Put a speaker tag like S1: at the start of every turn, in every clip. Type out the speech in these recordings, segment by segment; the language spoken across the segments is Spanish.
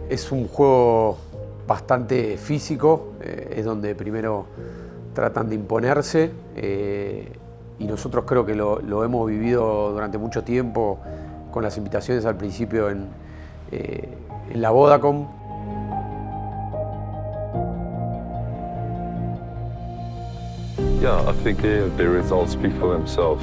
S1: Es un juego bastante físico, es donde primero tratan de imponerse y nosotros creo que lo hemos vivido durante mucho tiempo con las invitaciones al principio en la Vodacom.
S2: Yeah, I think the results speak for themselves.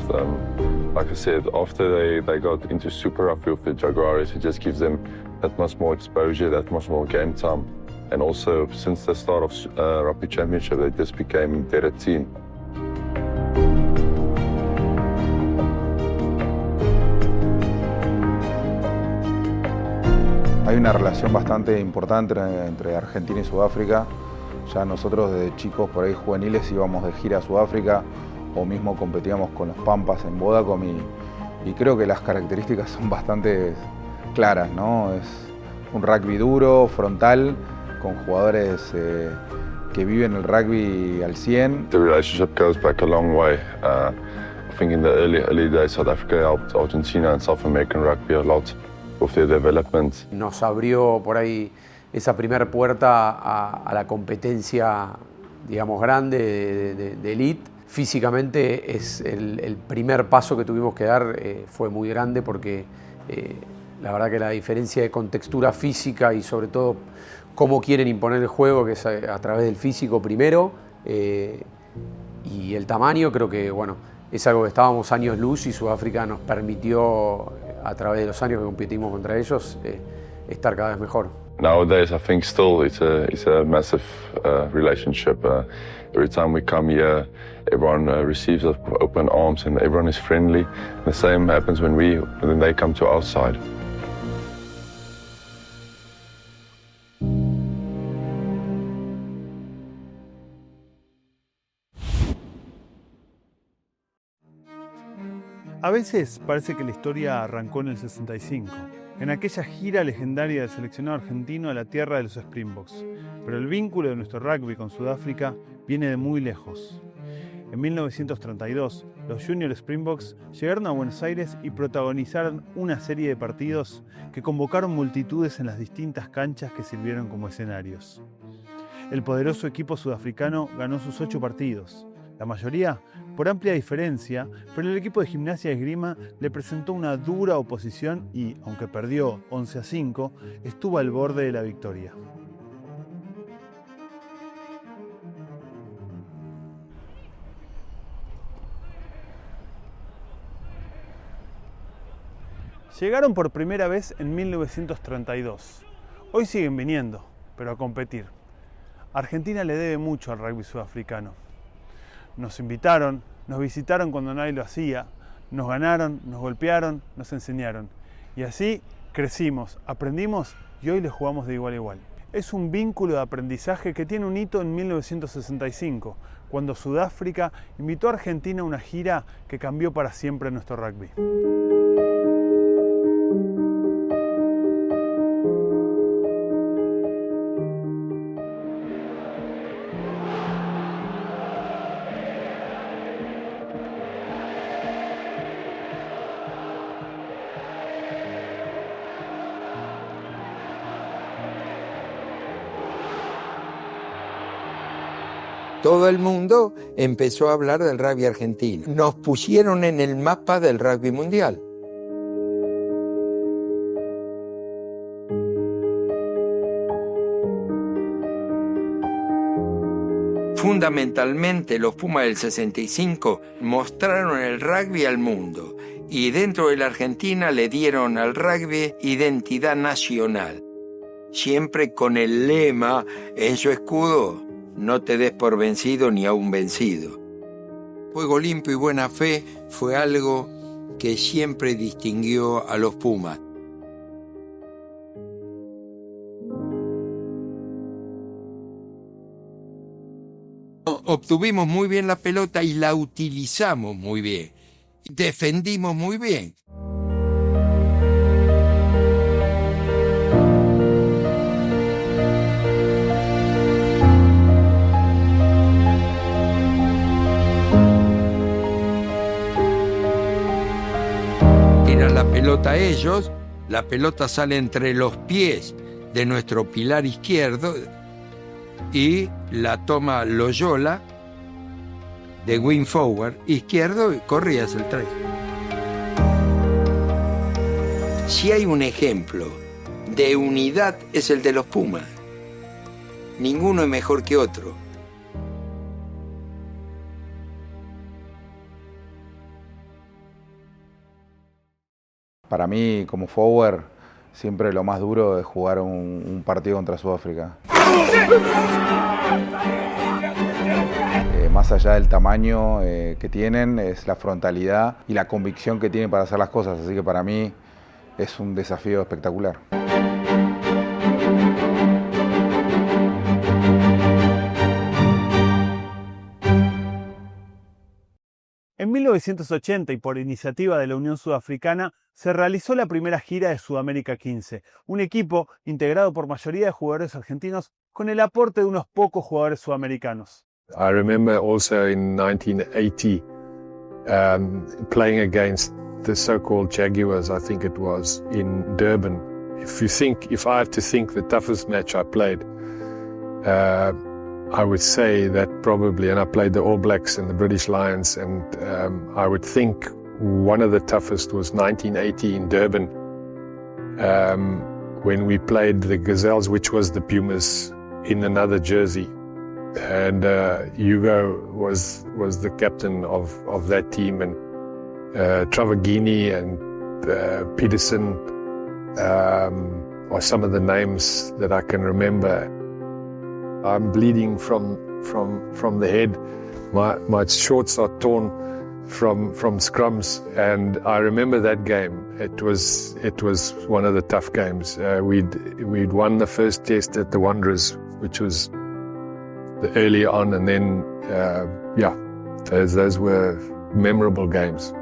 S2: Like I said, after they got into Super Rugby with the Jaguares, it just gives them that much more exposure, that much more game time. And also, since the start of Rugby Championship, they just became a better team.
S3: Hay una relación bastante importante entre Argentina y Sudáfrica. Ya nosotros desde chicos, por ahí juveniles, íbamos de gira a Sudáfrica o mismo competíamos con los Pampas en Vodacom y creo que las características son bastante claras, ¿no? Es un rugby duro, frontal, con jugadores que viven el rugby al 100.
S2: The relationship goes back a long way. I think in the early days, South Africa helped Argentina and South American rugby a lot with their development.
S1: Nos abrió por ahí esa primera puerta a la competencia, digamos, grande de elite. Físicamente es el primer paso que tuvimos que dar, fue muy grande porque la verdad que la diferencia de contextura física y sobre todo cómo quieren imponer el juego, que es a través del físico primero, y el tamaño, creo que bueno, es algo que estábamos años luz y Sudáfrica nos permitió a través de los años que competimos contra ellos estar cada vez mejor.
S2: Nowadays, I think still it's a massive relationship. Every time we come here, everyone receives us with open arms and everyone is friendly. The same happens when they come to our side.
S4: A veces parece que la historia arrancó en el 65, en aquella gira legendaria del seleccionado argentino a la tierra de los Springboks, pero el vínculo de nuestro rugby con Sudáfrica viene de muy lejos. En 1932, los Junior Springboks llegaron a Buenos Aires y protagonizaron una serie de partidos que convocaron multitudes en las distintas canchas que sirvieron como escenarios. El poderoso equipo sudafricano ganó sus 8 partidos, la mayoría por amplia diferencia, pero el equipo de Gimnasia y Esgrima le presentó una dura oposición y, aunque perdió 11-5, estuvo al borde de la victoria. Llegaron por primera vez en 1932. Hoy siguen viniendo, pero a competir. Argentina le debe mucho al rugby sudafricano. Nos invitaron, nos visitaron cuando nadie lo hacía, nos ganaron, nos golpearon, nos enseñaron. Y así crecimos, aprendimos y hoy les jugamos de igual a igual. Es un vínculo de aprendizaje que tiene un hito en 1965, cuando Sudáfrica invitó a Argentina a una gira que cambió para siempre nuestro rugby.
S5: Todo el mundo empezó a hablar del rugby argentino. Nos pusieron en el mapa del rugby mundial. Fundamentalmente, los Pumas del 65 mostraron el rugby al mundo y dentro de la Argentina le dieron al rugby identidad nacional. Siempre con el lema en su escudo: no te des por vencido ni aún vencido. Juego limpio y buena fe fue algo que siempre distinguió a los Pumas. Obtuvimos muy bien la pelota y la utilizamos muy bien. Defendimos muy bien. Tiran la pelota a ellos, la pelota sale entre los pies de nuestro pilar izquierdo y la toma Loyola de wing forward izquierdo y corría hacia el try. Si hay un ejemplo de unidad es el de los Pumas. Ninguno es mejor que otro.
S3: Para mí, como forward, siempre lo más duro es jugar un partido contra Sudáfrica. Más allá del tamaño que tienen, es la frontalidad y la convicción que tienen para hacer las cosas. Así que para mí es un desafío espectacular.
S4: En 1980 y por iniciativa de la Unión Sudafricana se realizó la primera gira de Sudamérica 15, un equipo integrado por mayoría de jugadores argentinos con el aporte de unos pocos jugadores sudamericanos.
S6: I remember also in 1980 playing against the so-called Jaguars, I think it was, in Durban. If I have to think the toughest match I played, I would say that probably, and I played the All Blacks and the British Lions, and I would think one of the toughest was 1980 in Durban, when we played the Gazelles, which was the Pumas, in another jersey. And Hugo was the captain of that team, and Travaghini and Peterson are some of the names that I can remember. I'm bleeding from the head. My shorts are torn from scrums, and I remember that game. It was one of the tough games. We'd won the first test at the Wanderers, which was the early on, and then those were memorable games.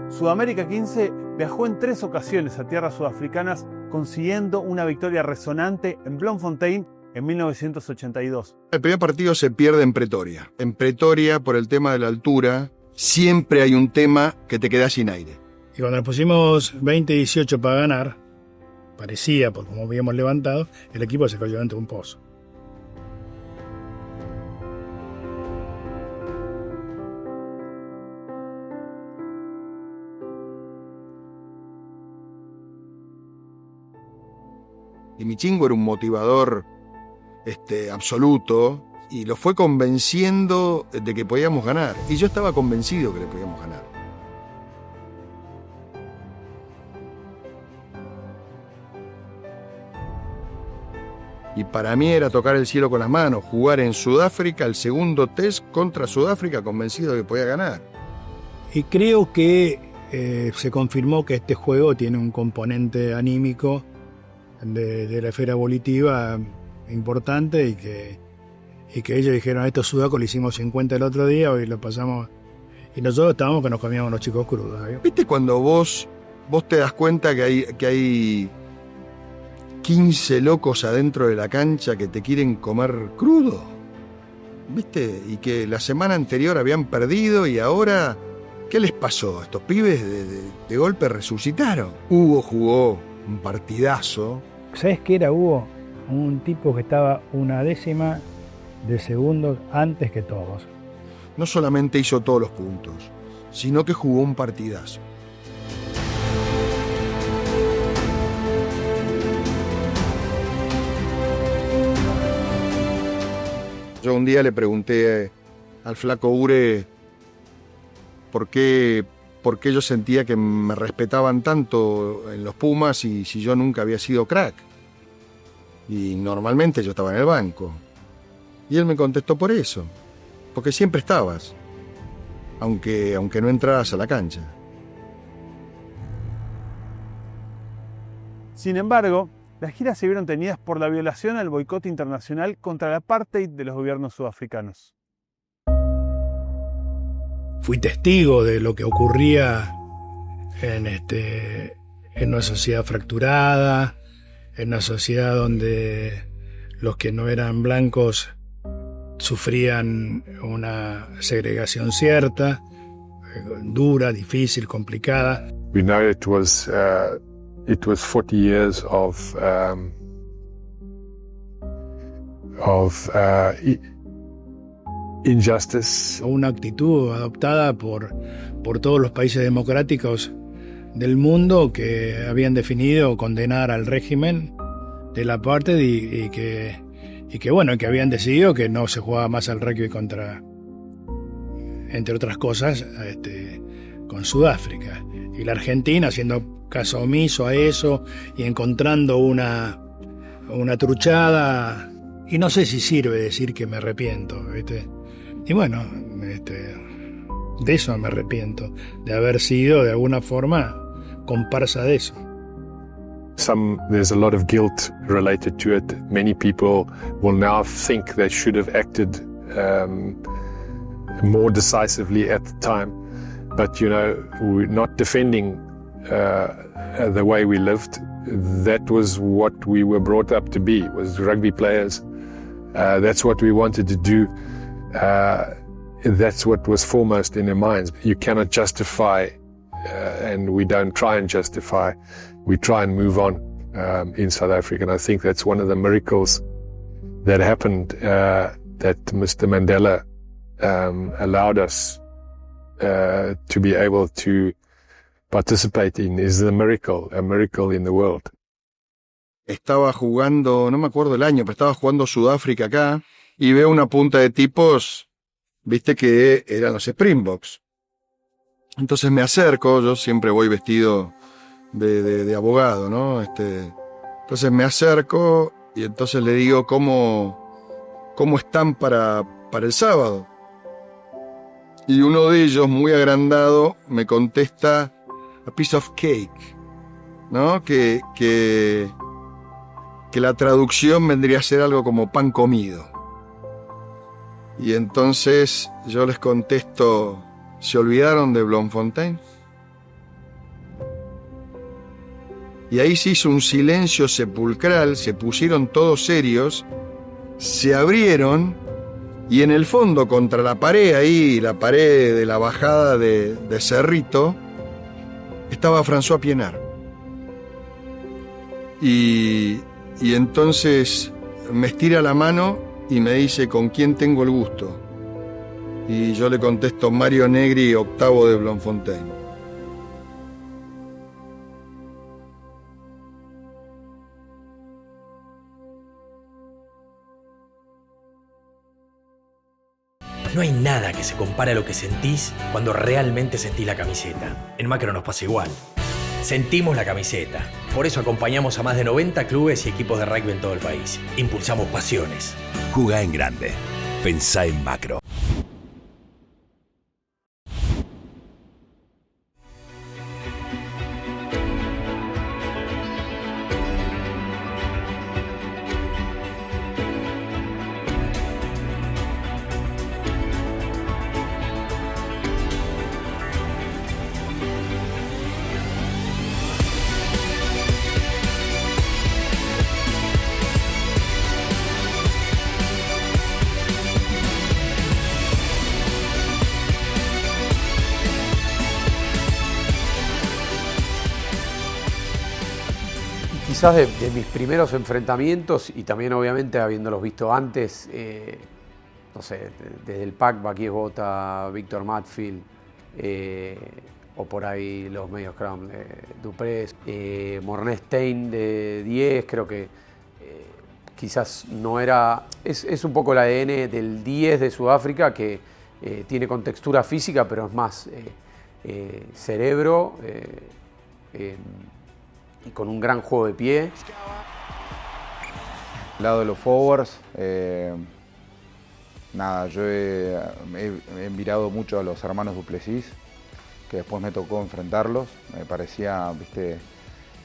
S4: Sudamérica 15 viajó en 3 ocasiones a tierras sudafricanas, consiguiendo una victoria resonante en Bloemfontein en 1982.
S7: El primer partido se pierde en Pretoria. En Pretoria, por el tema de la altura, siempre hay un tema que te queda sin aire.
S8: Y cuando nos pusimos 20-18 para ganar, parecía, por como habíamos levantado, el equipo se cayó dentro de un pozo.
S7: Y Michingo era un motivador absoluto, y lo fue convenciendo de que podíamos ganar. Y yo estaba convencido que le podíamos ganar. Y para mí era tocar el cielo con las manos, jugar en Sudáfrica el segundo test contra Sudáfrica, convencido de que podía ganar.
S8: Y creo que se confirmó que este juego tiene un componente anímico de la esfera volitiva importante, y que ellos dijeron: estos sudacos lo hicimos 50 el otro día, hoy lo pasamos, y nosotros estábamos que nos comíamos los chicos crudos, ¿eh?
S7: ¿Viste cuando vos te das cuenta que hay 15 locos adentro de la cancha que te quieren comer crudo? ¿Viste? Y que la semana anterior habían perdido, y ahora, ¿qué les pasó? Estos pibes de golpe resucitaron. Hugo jugó un partidazo.
S8: ¿Sabes qué era Hugo? Un tipo que estaba 1/10 de segundos antes que todos.
S7: No solamente hizo todos los puntos, sino que jugó un partidazo. Yo un día le pregunté al flaco Ure por qué yo sentía que me respetaban tanto en los Pumas y si yo nunca había sido crack. Y normalmente yo estaba en el banco. Y él me contestó: por eso, porque siempre estabas, aunque no entraras a la cancha.
S4: Sin embargo, las giras se vieron teñidas por la violación al boicot internacional contra el apartheid de los gobiernos sudafricanos.
S8: Fui testigo de lo que ocurría en una sociedad fracturada, en una sociedad donde los que no eran blancos sufrían una segregación cierta, dura, difícil, complicada.
S6: We know it was 40 years of injustice.
S8: Una actitud adoptada por todos los países democráticos del mundo que habían definido condenar al régimen del apartheid y que bueno, que habían decidido que no se jugaba más al rugby contra, entre otras cosas, con Sudáfrica. Y la Argentina haciendo caso omiso a eso y encontrando una truchada. Y no sé si sirve decir que me arrepiento, ¿viste? Y bueno, de eso me arrepiento, de haber sido de alguna forma comparsa de eso.
S6: There's a lot of guilt related to it. Many people will now think they should have acted more decisively at the time. But, you know, we're not defending the way we lived. That was what we were brought up to be, was rugby players. That's what we wanted to do. That's what was foremost in our minds. You cannot justify, and we don't try and justify. We try and move on in South Africa. And I think that's one of the miracles that happened, that Mr. Mandela allowed us to be able to participate in, is a miracle in the world.
S7: Estaba jugando, no me acuerdo el año, pero estaba jugando Sudáfrica acá y veo una punta de tipos, viste, que eran los Springboks. Entonces me acerco, yo siempre voy vestido de abogado, ¿no? Entonces me acerco y entonces le digo cómo están para el sábado. Y uno de ellos, muy agrandado, me contesta a piece of cake, ¿no? Que la traducción vendría a ser algo como pan comido. Y entonces yo les contesto, ¿se olvidaron de Bloemfontein? Y ahí se hizo un silencio sepulcral, se pusieron todos serios, se abrieron y en el fondo, contra la pared ahí, la pared de la bajada de Cerrito, estaba François Pienaar. Y entonces me estira la mano y me dice, ¿con quién tengo el gusto? Y yo le contesto, Mario Negri, octavo de Bloemfontein.
S9: No hay nada que se compare a lo que sentís cuando realmente sentís la camiseta. En Macro nos pasa igual. Sentimos la camiseta. Por eso acompañamos a más de 90 clubes y equipos de rugby en todo el país. Impulsamos pasiones.
S10: Jugá en grande. Pensá en Macro.
S1: Quizás de mis primeros enfrentamientos y también obviamente habiéndolos visto antes, no sé, desde el PAC, Baquies Bota, Víctor Matfield, o por ahí los medios Crown, Duprés, Morné Stein de 10, creo que quizás no era, es un poco el ADN del 10 de Sudáfrica que tiene contextura física pero es más cerebro, y con un gran juego de pie.
S3: Al lado de los forwards, nada, yo he mirado mucho a los hermanos Duplessis, que después me tocó enfrentarlos. Me parecía, viste,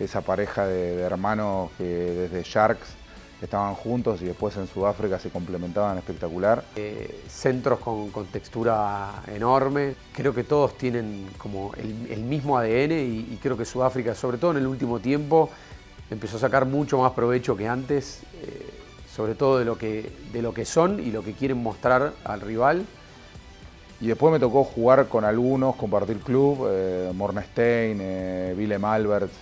S3: esa pareja de hermanos que desde Sharks estaban juntos y después en Sudáfrica se complementaban espectacular.
S1: Centros con textura enorme. Creo que todos tienen como el mismo ADN y creo que Sudáfrica, sobre todo en el último tiempo, empezó a sacar mucho más provecho que antes, sobre todo de lo que son y lo que quieren mostrar al rival.
S3: Y después me tocó jugar con algunos, compartir club, Morné Stein, Willem Alberts.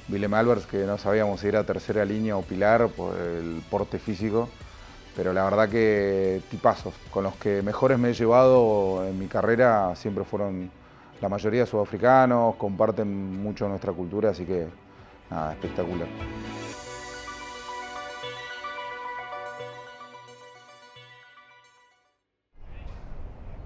S3: Willem Alberts, que no sabíamos si era tercera línea o pilar por el porte físico, pero la verdad que tipazos. Con los que mejores me he llevado en mi carrera siempre fueron la mayoría sudafricanos, comparten mucho nuestra cultura, así que nada, espectacular.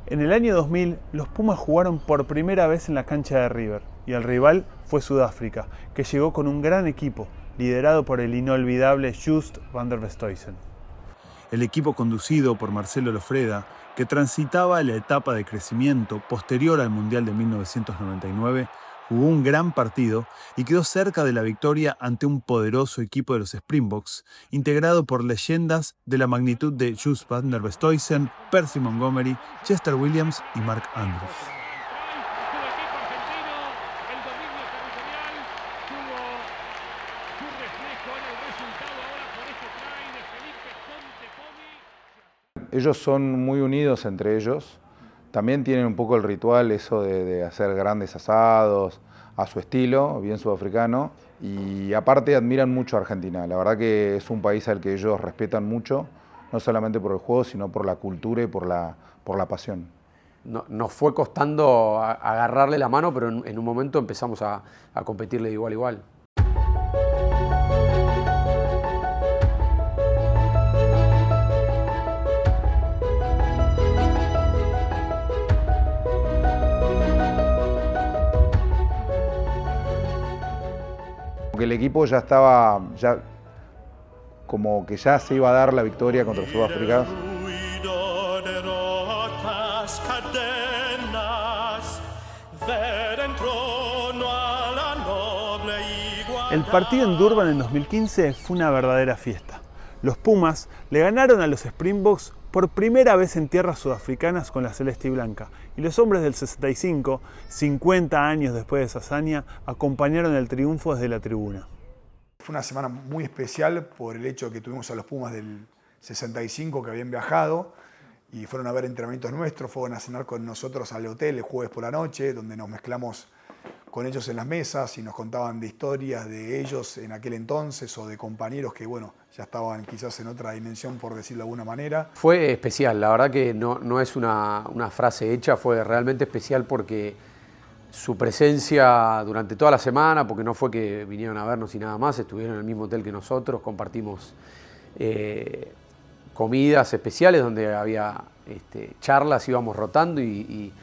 S4: En el año 2000, los Pumas jugaron por primera vez en la cancha de River y el rival fue Sudáfrica, que llegó con un gran equipo, liderado por el inolvidable Just van der Westhuizen. El equipo conducido por Marcelo Lofreda, que transitaba la etapa de crecimiento posterior al Mundial de 1999, jugó un gran partido y quedó cerca de la victoria ante un poderoso equipo de los Springboks, integrado por leyendas de la magnitud de Just van der Westhuizen, Percy Montgomery, Chester Williams y Mark Andrews.
S3: Ellos son muy unidos entre ellos. También tienen un poco el ritual eso de hacer grandes asados a su estilo, bien sudafricano. Y aparte admiran mucho a Argentina. La verdad que es un país al que ellos respetan mucho, no solamente por el juego, sino por la cultura y por la pasión.
S1: Nos fue costando agarrarle la mano, pero en un momento empezamos a competirle de igual a igual.
S3: Porque el equipo ya estaba, como que ya se iba a dar la victoria contra Sudáfrica.
S4: El partido en Durban en 2015 fue una verdadera fiesta. Los Pumas le ganaron a los Springboks por primera vez en tierras sudafricanas con la celeste y blanca, y los hombres del 65, 50 años después de esa hazaña, acompañaron el triunfo desde la tribuna.
S11: Fue una semana muy especial por el hecho de que tuvimos a los Pumas del 65 que habían viajado y fueron a ver entrenamientos nuestros, fueron a cenar con nosotros al hotel el jueves por la noche, donde nos mezclamos con ellos en las mesas y nos contaban de historias de ellos en aquel entonces o de compañeros que, bueno, ya estaban quizás en otra dimensión, por decirlo de alguna manera.
S1: Fue especial, la verdad que no es una frase hecha, fue realmente especial porque su presencia durante toda la semana, porque no fue que vinieron a vernos y nada más, estuvieron en el mismo hotel que nosotros, compartimos comidas especiales donde había charlas, íbamos rotando y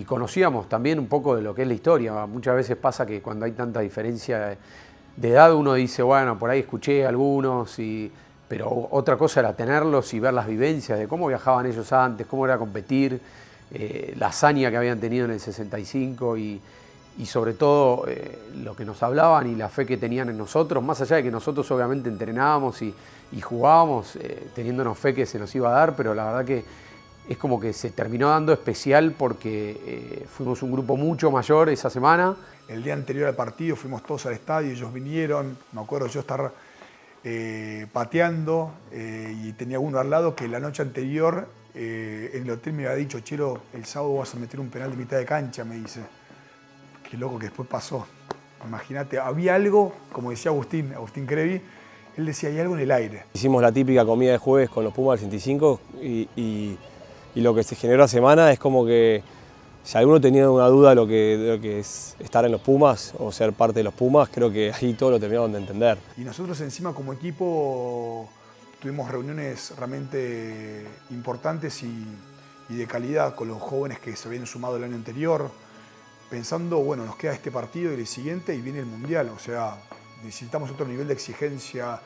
S1: conocíamos también un poco de lo que es la historia. Muchas veces pasa que cuando hay tanta diferencia de edad uno dice, bueno, por ahí escuché algunos, pero otra cosa era tenerlos y ver las vivencias de cómo viajaban ellos antes, cómo era competir, la hazaña que habían tenido en el 65 y sobre todo lo que nos hablaban y la fe que tenían en nosotros, más allá de que nosotros obviamente entrenábamos y jugábamos teniéndonos fe que se nos iba a dar, pero la verdad que es como que se terminó dando especial porque fuimos un grupo mucho mayor esa semana.
S11: El día anterior al partido fuimos todos al estadio, ellos vinieron, me acuerdo yo estar pateando y tenía uno al lado que la noche anterior en el hotel me había dicho, Chelo, el sábado vas a meter un penal de mitad de cancha, me dice. Qué loco que después pasó. Imagínate, había algo, como decía Agustín Crevi, él decía, hay algo en el aire.
S12: Hicimos la típica comida de jueves con los Pumas del 65 y lo que se generó la semana es como que si alguno tenía una duda de lo que es estar en los Pumas o ser parte de los Pumas, creo que ahí todo lo terminaron de entender.
S11: Y nosotros encima como equipo tuvimos reuniones realmente importantes y de calidad con los jóvenes que se habían sumado el año anterior, pensando, bueno, nos queda este partido y el siguiente y viene el Mundial, o sea, necesitamos otro nivel de exigencia,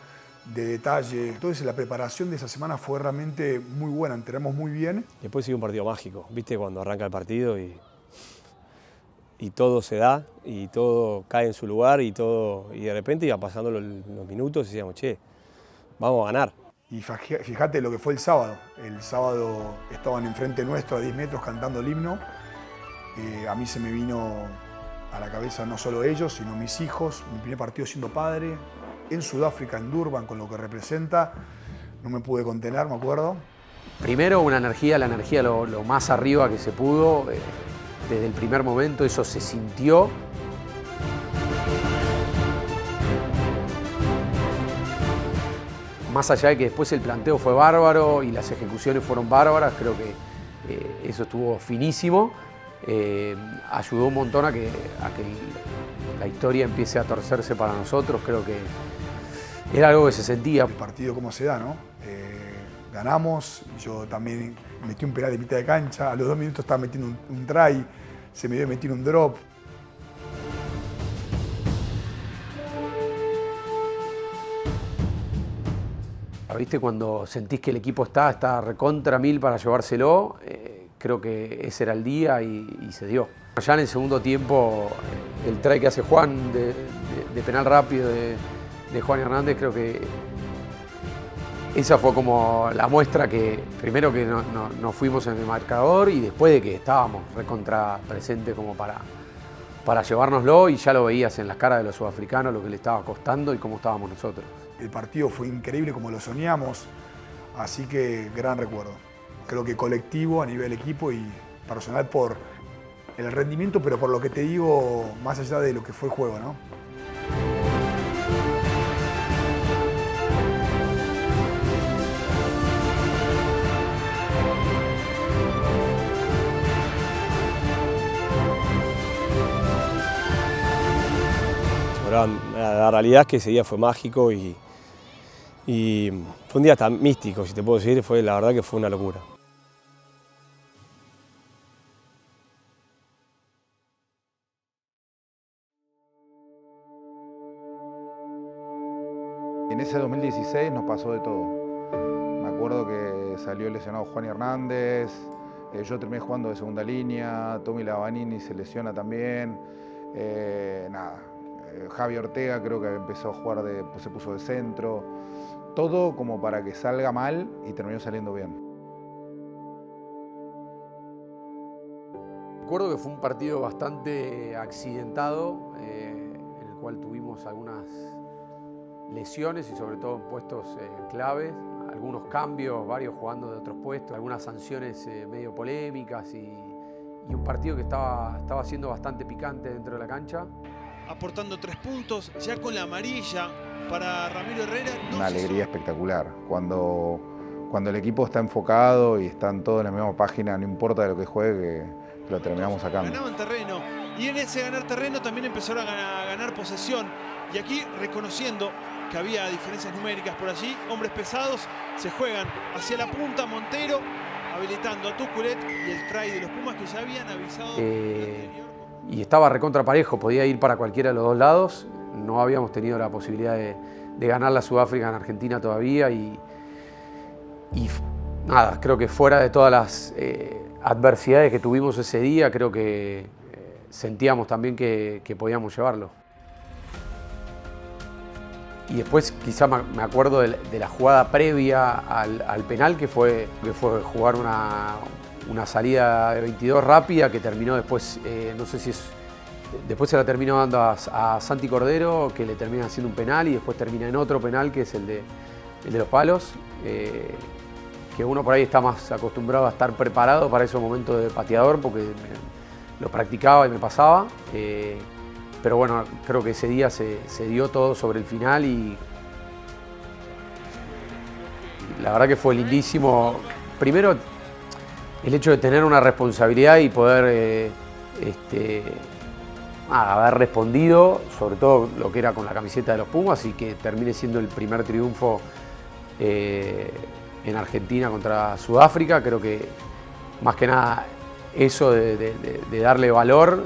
S11: de detalle. Entonces la preparación de esa semana fue realmente muy buena, entrenamos muy bien.
S12: Después sigue un partido mágico, ¿viste? Cuando arranca el partido y todo se da y todo cae en su lugar y de repente iban pasando los minutos y decíamos, che, vamos a ganar.
S11: Y fíjate lo que fue el sábado. El sábado estaban enfrente nuestro a 10 metros cantando el himno. A mí se me vino a la cabeza no solo ellos, sino mis hijos, mi primer partido siendo padre, en Sudáfrica, en Durban, con lo que representa. No me pude contener, me acuerdo.
S1: Primero la energía lo más arriba que se pudo, desde el primer momento eso se sintió. más allá de que después el planteo fue bárbaro y las ejecuciones fueron bárbaras, creo que eso estuvo finísimo. Ayudó un montón a que la historia empiece a torcerse para nosotros. Creo que era algo que se sentía.
S11: El partido cómo se da, ¿no? Ganamos, yo también metí un penal de mitad de cancha, a los 2 minutos estaba metiendo un try, se me dio meter un drop.
S1: ¿Viste? Cuando sentís que el equipo está recontra mil para llevárselo, creo que ese era el día y se dio. Ya en el segundo tiempo, el try que hace Juan de penal rápido de Juan Hernández, creo que esa fue como la muestra que primero que nos fuimos en el marcador y después de que estábamos recontra presentes como para llevárnoslo, y ya lo veías en las caras de los sudafricanos lo que le estaba costando y cómo estábamos nosotros.
S11: El partido fue increíble como lo soñamos, así que gran recuerdo. Creo que colectivo a nivel equipo y personal por el rendimiento, pero por lo que te digo, más allá de lo que fue el juego, ¿no?
S12: La realidad es que ese día fue mágico y fue un día hasta místico, si te puedo decir. La verdad que fue una locura.
S3: En ese 2016 nos pasó de todo. Me acuerdo que salió lesionado Juan Hernández, yo terminé jugando de segunda línea, Tommy Lavanini se lesiona también, Javi Ortega creo que empezó a jugar, se puso de centro, todo como para que salga mal y terminó saliendo bien.
S1: Recuerdo que fue un partido bastante accidentado, en el cual tuvimos algunas lesiones y sobre todo en puestos claves, algunos cambios, varios jugando de otros puestos, algunas sanciones medio polémicas y un partido que estaba siendo bastante picante dentro de la cancha.
S4: Aportando 3 puntos, ya con la amarilla para Ramiro Herrera.
S3: Una alegría espectacular. Cuando el equipo está enfocado y están todos en la misma página, no importa de lo que juegue, que lo terminamos sacando.
S4: Ganaban terreno y en ese ganar terreno también empezaron a ganar posesión. Y aquí reconociendo que había diferencias numéricas por allí, hombres pesados se juegan hacia la punta. Montero habilitando a Tuculet y el try de los Pumas que ya habían avisado.
S1: Y estaba recontra parejo, podía ir para cualquiera de los dos lados. No habíamos tenido la posibilidad de ganar la Sudáfrica en Argentina todavía y nada, creo que fuera de todas las adversidades que tuvimos ese día, creo que sentíamos también que podíamos llevarlo. Y después quizá me acuerdo de la jugada previa al penal, que fue jugar una salida de 22 rápida que terminó después, no sé si después se la terminó dando a Santi Cordero, que le termina haciendo un penal y después termina en otro penal que es el de los palos, que uno por ahí está más acostumbrado a estar preparado para esos momentos de pateador porque lo practicaba y me pasaba. Pero bueno, creo que ese día se dio todo sobre el final y la verdad que fue lindísimo. Primero, el hecho de tener una responsabilidad y poder haber respondido, sobre todo lo que era con la camiseta de los Pumas, y que termine siendo el primer triunfo en Argentina contra Sudáfrica. Creo que más que nada eso de darle valor,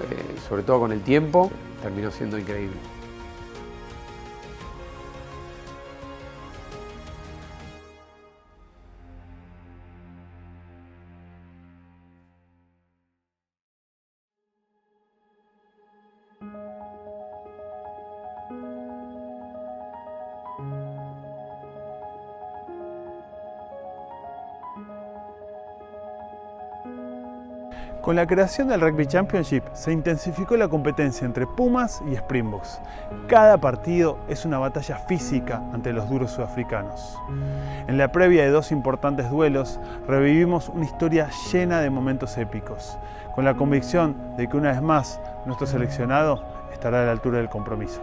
S1: sobre todo con el tiempo, terminó siendo increíble.
S4: Con la creación del Rugby Championship se intensificó la competencia entre Pumas y Springboks. Cada partido es una batalla física ante los duros sudafricanos. En la previa de 2 importantes duelos revivimos una historia llena de momentos épicos, con la convicción de que una vez más nuestro seleccionado estará a la altura del compromiso.